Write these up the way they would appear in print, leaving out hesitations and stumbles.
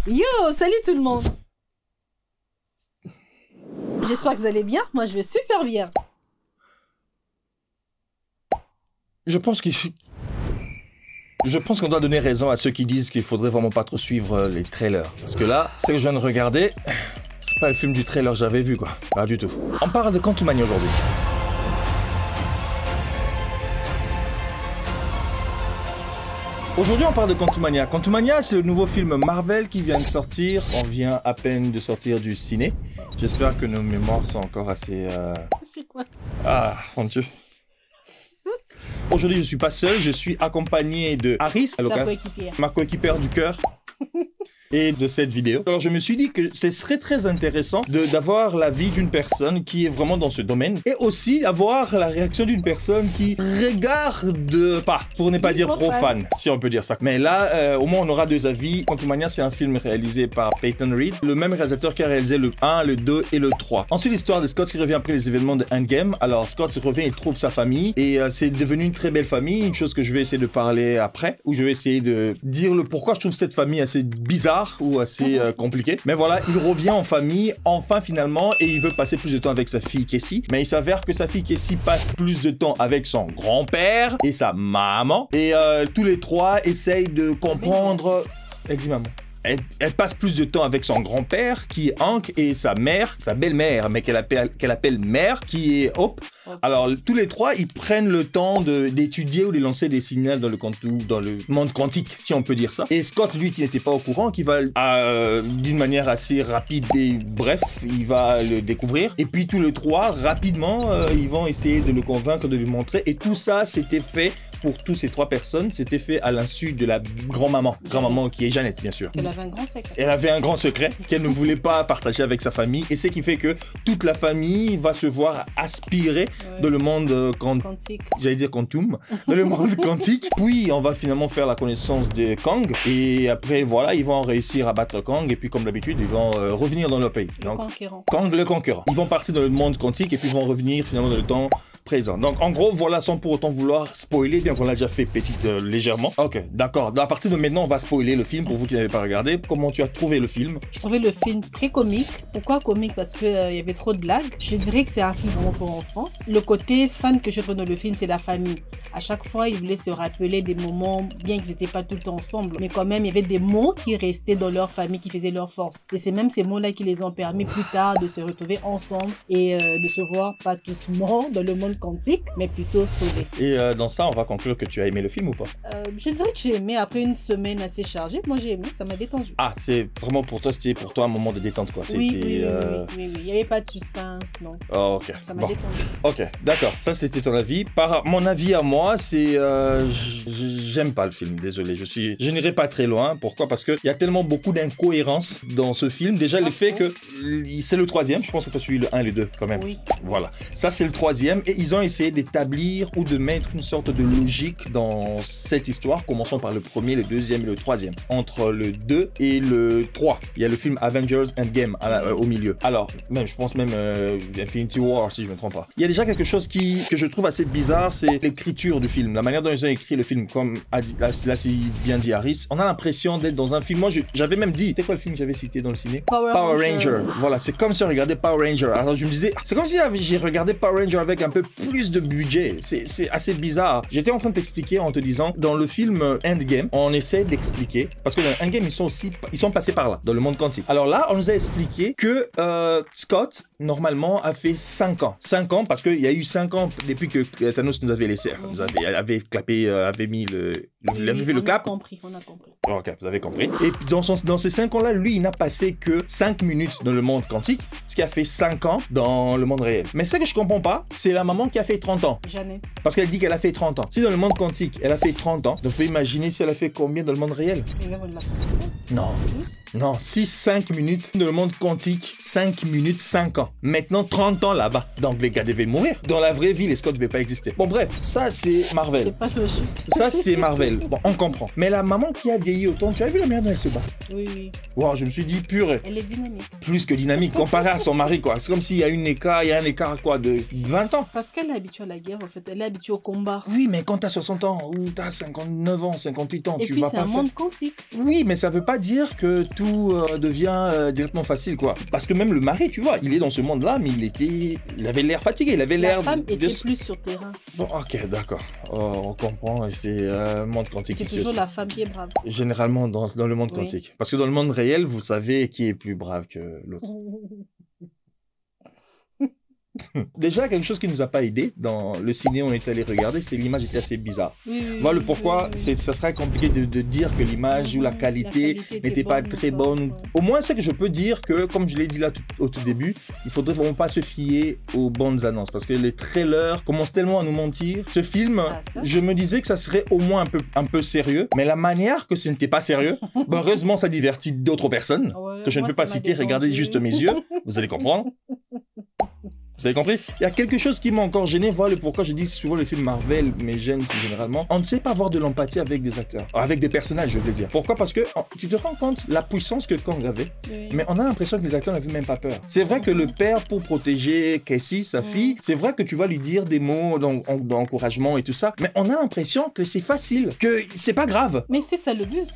Yo, salut tout le monde. J'espère que vous allez bien. Moi, je vais super bien. Je pense qu'on doit donner raison à ceux qui disent qu'il faudrait vraiment pas trop suivre les trailers. Parce que là, ce que je viens de regarder, c'est pas le film du trailer que j'avais vu, quoi. Pas du tout. On parle de Quantumania aujourd'hui. Aujourd'hui, on parle de Quantumania. Quantumania, c'est le nouveau film Marvel qui vient de sortir. On vient à peine de sortir du ciné. J'espère que nos mémoires sont encore assez... C'est quoi? Ah, mon Dieu. Aujourd'hui, je suis pas seul, je suis accompagné de Harris, ma coéquipière du cœur. Et de cette vidéo. Alors je me suis dit que ce serait très intéressant d'avoir l'avis d'une personne qui est vraiment dans ce domaine et aussi avoir la réaction d'une personne qui regarde pas, pour ne pas dire profane, si on peut dire ça. Mais là, au moins on aura deux avis. Quantumania, c'est un film réalisé par Peyton Reed, le même réalisateur qui a réalisé le 1, le 2 et le 3. Ensuite, l'histoire de Scott qui revient après les événements de Endgame. Alors Scott revient, il trouve sa famille et c'est devenu une très belle famille, une chose que je vais essayer de parler après, où je vais essayer de dire le pourquoi je trouve cette famille assez bizarre ou assez compliqué. Mais voilà, il revient en famille, enfin finalement, et il veut passer plus de temps avec sa fille Cassie. Mais il s'avère que sa fille Cassie passe plus de temps avec son grand-père et sa maman. Et tous les trois essayent de comprendre... Elle dit maman. Elle passe plus de temps avec son grand-père, qui est Hank, et sa mère, sa belle-mère, mais qu'elle appelle mère, qui est Hope. Alors, tous les trois, ils prennent le temps d'étudier ou de lancer des signaux dans le monde quantique, si on peut dire ça. Et Scott, lui, qui n'était pas au courant, qui va, d'une manière assez rapide et bref, il va le découvrir. Et puis, tous les trois, rapidement, ils vont essayer de le convaincre, de lui montrer. Et tout ça, c'était fait pour toutes ces trois personnes. C'était fait à l'insu de la grand-maman. Grand-maman qui est Jeannette, bien sûr. Elle avait un grand secret. Elle avait un grand secret qu'elle ne voulait pas partager avec sa famille. Et ce qui fait que toute la famille va se voir aspirer dans le monde quantique. J'allais dire quantum. Dans le monde quantique. Puis, on va finalement faire la connaissance de Kang. Et après, voilà, ils vont réussir à battre Kang. Et puis, comme d'habitude, ils vont revenir dans leur pays. Donc, Kang le conquérant. Ils vont partir dans le monde quantique et puis ils vont revenir finalement dans le temps présent. Donc, en gros, voilà, sans pour autant vouloir spoiler, bien qu'on l'a déjà fait légèrement. Ok, d'accord. À partir de maintenant, on va spoiler le film pour vous qui n'avez pas regardé. Comment tu as trouvé le film? Je trouvais le film très comique. Pourquoi comique? Parce qu'il y avait trop de blagues. Je dirais que c'est un film vraiment pour enfants. Le côté fan que je trouve dans le film, c'est la famille. À chaque fois, ils voulaient se rappeler des moments, bien qu'ils n'étaient pas tout le temps ensemble, mais quand même, il y avait des mots qui restaient dans leur famille, qui faisaient leur force. Et c'est même ces mots-là qui les ont permis plus tard de se retrouver ensemble et de se voir pas tous morts dans le monde quantique, mais plutôt sauvés. Et dans ça, on va conclure que tu as aimé le film ou pas? Je dirais que j'ai aimé après une semaine assez chargée. Moi, j'ai aimé, ça m'a détendu. Ah, c'est vraiment pour toi, c'était pour toi un moment de détente, quoi. Oui. Il n'y avait pas de suspense, non. Oh, ok. Ça m'a détendu. Ok, d'accord. Ça, c'était ton avis. Par mon avis à moi, c'est... j'aime pas le film, désolé. Je n'irai pas très loin. Pourquoi? Parce qu'il y a tellement beaucoup d'incohérences dans ce film. Déjà, le fait que c'est le troisième. Je pense que tu as suivi le 1 et le 2, quand même. Oui. Voilà. Ça, c'est le troisième. Et ils ont essayé d'établir ou de mettre une sorte de logique dans cette histoire, commençant par le premier, le deuxième et le troisième. Entre le 2 et le 3, il y a le film Avengers Endgame au milieu. Alors, je pense même Infinity War, si je me trompe pas. Il y a déjà quelque chose que je trouve assez bizarre, c'est l'écriture du film. La manière dont ils ont écrit le film, comme là si bien dit Harris, on a l'impression d'être dans un film. Moi, j'avais même dit, c'est quoi le film que j'avais cité dans le ciné? Power Ranger. Voilà, c'est comme si on regardait Power Ranger. Alors, je me disais, c'est comme si j'ai regardé Power Ranger avec un peu plus de budget. C'est assez bizarre. J'étais en train de t'expliquer en te disant, dans le film Endgame, on essaie d'expliquer, parce que dans Endgame, ils sont passés par là, dans le monde quantique. Alors là, on nous a expliqué que Scott, normalement, a fait 5 ans. 5 ans, parce qu'il y a eu 5 ans depuis que Thanos nous avait laissé. Avait clapé, avait mis le clap. On a compris. Ok, vous avez compris. Et dans ces 5 ans-là, lui, il n'a passé que 5 minutes dans le monde quantique, ce qui a fait 5 ans dans le monde réel. Mais ce que je comprends pas, c'est la maman qui a fait 30 ans. Jeannette. Parce qu'elle dit qu'elle a fait 30 ans. Si dans le monde quantique, elle a fait 30 ans, donc vous pouvez imaginer si elle a fait combien dans le monde réel? De la société. Non. Plus? Non, 5 minutes dans le monde quantique, 5 minutes, 5 ans. Maintenant, 30 ans là-bas. Donc les gars devaient mourir. Dans la vraie vie, les Scott ne devaient pas exister. Bon, bref, ça c'est Marvel. C'est pas logique. Ça c'est Marvel. Bon, on comprend. Mais la maman qui a vieilli autant, tu as vu la manière dont elle se bat? Oui. Wow, je me suis dit, purée. Elle est dynamique. Plus que dynamique, comparé à son mari, quoi. C'est comme s'il y a un écart, quoi, de 20 ans. Parce qu'elle est habituée à la guerre, en fait. Elle est habituée au combat. Oui, mais quand t'as 60 ans ou t'as 59 ans, 58 ans, et tu puis vas pas c'est un monde quantique. Oui, mais ça veut pas dire que tout devient directement facile, quoi. Parce que même le mari, tu vois, il est dans ce monde-là, mais il avait l'air fatigué, il avait l'air... La femme était plus sur terrain. Bon, ok, d'accord. On comprend, c'est monde quantique. C'est toujours la femme qui est brave. Généralement dans le monde quantique. Parce que dans le monde réel, vous savez qui est plus brave que l'autre. Déjà, quelque chose qui nous a pas aidé dans le ciné, on est allé regarder, c'est l'image était assez bizarre. Voilà pourquoi ça serait compliqué de dire que l'image ou la qualité n'était pas très bonne. Au moins, c'est que je peux dire que, comme je l'ai dit là au tout début, il faudrait vraiment pas se fier aux bonnes annonces parce que les trailers commencent tellement à nous mentir. Ce film, je me disais que ça serait au moins un peu sérieux, mais la manière que ce n'était pas sérieux, ben, heureusement, ça divertit d'autres personnes que je ne peux pas citer. Regardez juste mes yeux, vous allez comprendre. Vous avez compris? Il y a quelque chose qui m'a encore gêné, voilà pourquoi je dis souvent les films Marvel, mais gênent généralement. On ne sait pas avoir de l'empathie avec des acteurs, avec des personnages, je veux dire. Pourquoi? Parce que tu te rends compte la puissance que Kang avait, mais on a l'impression que les acteurs n'avaient même pas peur. C'est vrai que le père, pour protéger Casey, sa fille, c'est vrai que tu vas lui dire des mots d'encouragement et tout ça, mais on a l'impression que c'est facile, que c'est pas grave. Mais c'est ça le but.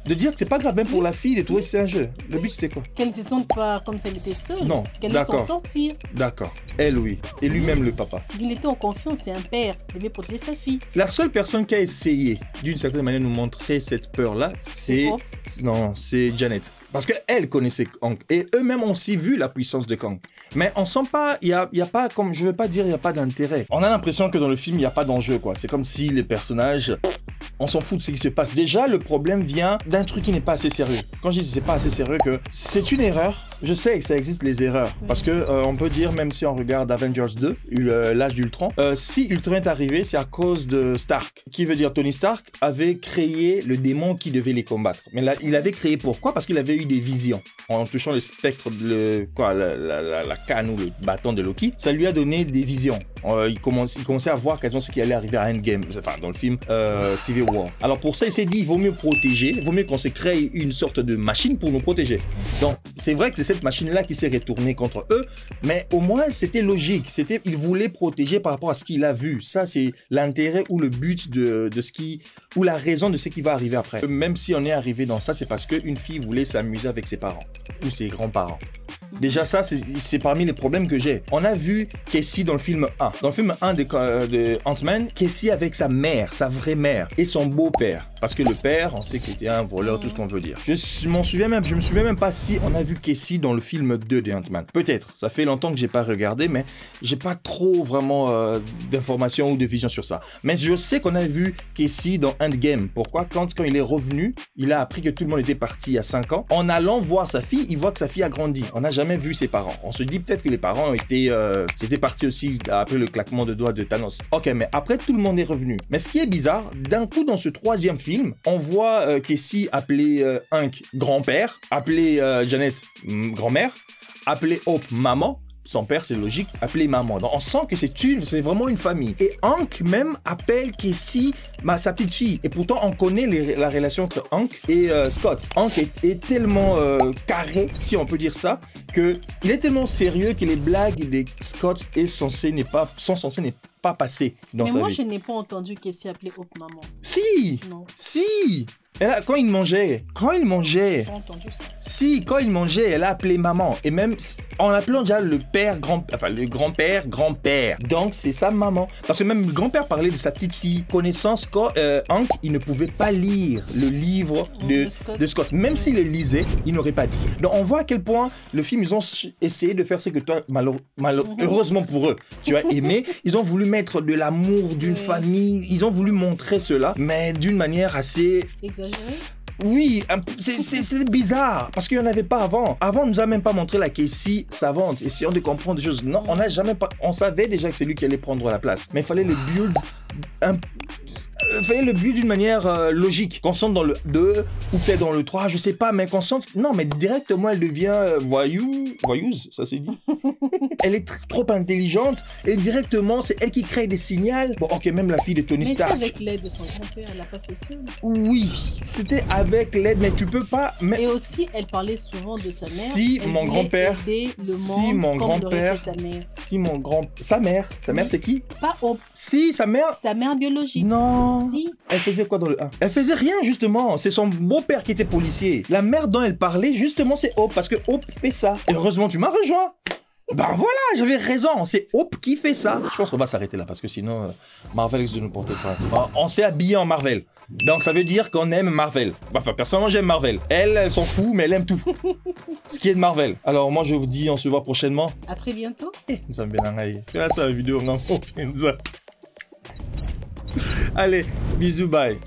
De dire que c'est pas grave, même pour la fille, de trouver que c'est un jeu. Le but c'était quoi? Qu'elle ne se sente pas comme si elle était seule. Non, qu'elle laisse s'en sortir. D'accord. Elle, oui. Et lui-même, le papa. Il était en confiance, c'est un père. Il devait protéger sa fille. La seule personne qui a essayé, d'une certaine manière, de nous montrer cette peur-là, c'est Janet. Parce qu'elle connaissait Kang. Et eux-mêmes ont aussi vu la puissance de Kang. Mais on sent pas, il y a pas, comme je veux pas dire, il n'y a pas d'intérêt. On a l'impression que dans le film, il n'y a pas d'enjeu, quoi. C'est comme si les personnages... On s'en fout de ce qui se passe. Déjà, le problème vient d'un truc qui n'est pas assez sérieux. Quand je dis que c'est pas assez sérieux, que c'est une erreur. Je sais que ça existe les erreurs. Parce que on peut dire, même si on regarde Avengers 2, l'âge d'Ultron, si Ultron est arrivé, c'est à cause de Stark. Qui veut dire Tony Stark avait créé le démon qui devait les combattre. Mais là, il avait créé pourquoi? Parce qu'il avait eu des visions. En touchant le spectre, la canne ou le bâton de Loki, ça lui a donné des visions. Il commençait à voir quasiment ce qui allait arriver à Endgame, enfin dans le film Civil War. Alors pour ça, il s'est dit, il vaut mieux protéger, il vaut mieux qu'on se crée une sorte de machine pour nous protéger. Donc c'est vrai que c'est cette machine-là qui s'est retournée contre eux, mais au moins c'était logique. Il voulait protéger par rapport à ce qu'il a vu. Ça, c'est l'intérêt ou le but de ce qui, ou la raison de ce qui va arriver après. Même si on est arrivé dans ça, c'est parce qu'une fille voulait s'amuser avec ses parents ou ses grands-parents. Déjà ça, c'est parmi les problèmes que j'ai. On a vu Casey dans le film 1. Dans le film 1 de Ant-Man, Casey avec sa mère, sa vraie mère, et son beau-père. Parce que le père, on sait qu'il était un voleur, tout ce qu'on veut dire. Je me souviens même pas si on a vu Casey dans le film 2 de Ant-Man. Peut-être, ça fait longtemps que j'ai pas regardé, mais j'ai pas trop vraiment d'informations ou de vision sur ça. Mais je sais qu'on a vu Casey dans Endgame. Pourquoi? Quand il est revenu, il a appris que tout le monde était parti il y a 5 ans. En allant voir sa fille, il voit que sa fille a grandi. On n'a jamais vu ses parents. On se dit peut-être que les parents étaient partis aussi après le claquement de doigts de Thanos. Ok, mais après tout le monde est revenu. Mais ce qui est bizarre, d'un coup dans ce troisième film, on voit Casey appeler Hank grand-père, appeler Janet grand-mère, appeler Hope maman. Son père, c'est logique, appeler maman. Donc, on sent que c'est vraiment une famille. Et Hank même appelle Casey sa petite fille. Et pourtant, on connaît la relation entre Hank et Scott. Hank est tellement carré, si on peut dire ça, qu'il est tellement sérieux que les blagues de Scott sont censées ne pas passer dans sa vie. Mais moi, je n'ai pas entendu Casey appeler Hope maman. Si! Non. Si! Elle a, quand il mangeait, j'ai pas entendu ça. Si, quand il mangeait, elle a appelé maman. Et même en appelant déjà le grand-père. Donc, c'est sa maman. Parce que même le grand-père parlait de sa petite fille. Connaissance, quand Hank, il ne pouvait pas lire le livre de Scott. Même s'il le lisait, il n'aurait pas dit. Donc, on voit à quel point le film, ils ont essayé de faire ce que toi, heureusement pour eux, tu as aimé. Ils ont voulu mettre de l'amour d'une famille. Ils ont voulu montrer cela, mais d'une manière assez... exagéré. Oui, c'est bizarre, parce qu'il n'y en avait pas avant. Avant, on ne nous a même pas montré la Casey savante, essayant de comprendre des choses. Non, on savait déjà que c'est lui qui allait prendre la place. Mais il fallait le build Fallait le but d'une manière logique. Qu'on sente dans le 2 ou peut-être dans le 3, je sais pas, mais qu'on sente... Non, mais directement, elle devient voyeuse, ça c'est dit. Elle est trop intelligente et directement, c'est elle qui crée des signaux. Bon, ok, même la fille de Tony Stark. Mais c'est avec l'aide de son grand-père, elle l'a pas fait seule. Oui, c'était avec l'aide, mais tu peux pas... Mais... Et aussi, elle parlait souvent de sa mère. Si mon grand-père... Sa mère c'est qui? Pas Hope. Si, sa mère... Sa mère biologique. Non. Si. Elle faisait quoi dans le 1? Elle faisait rien, justement. C'est son beau-père qui était policier. La mère dont elle parlait, justement, c'est Hope, parce que Hope fait ça. Et heureusement, tu m'as rejoint. Ben voilà, j'avais raison. C'est Hope qui fait ça. Je pense qu'on va s'arrêter là, parce que sinon, Marvel risque de nous porter prince. On s'est habillé en Marvel. Donc ça veut dire qu'on aime Marvel. Enfin, personnellement, j'aime Marvel. Elle s'en fout, mais elle aime tout. Ce qui est de Marvel. Alors moi, je vous dis, on se voit prochainement. À très bientôt. Ça me vient la vidéo, on en fait ça. Allez, bisous, bye.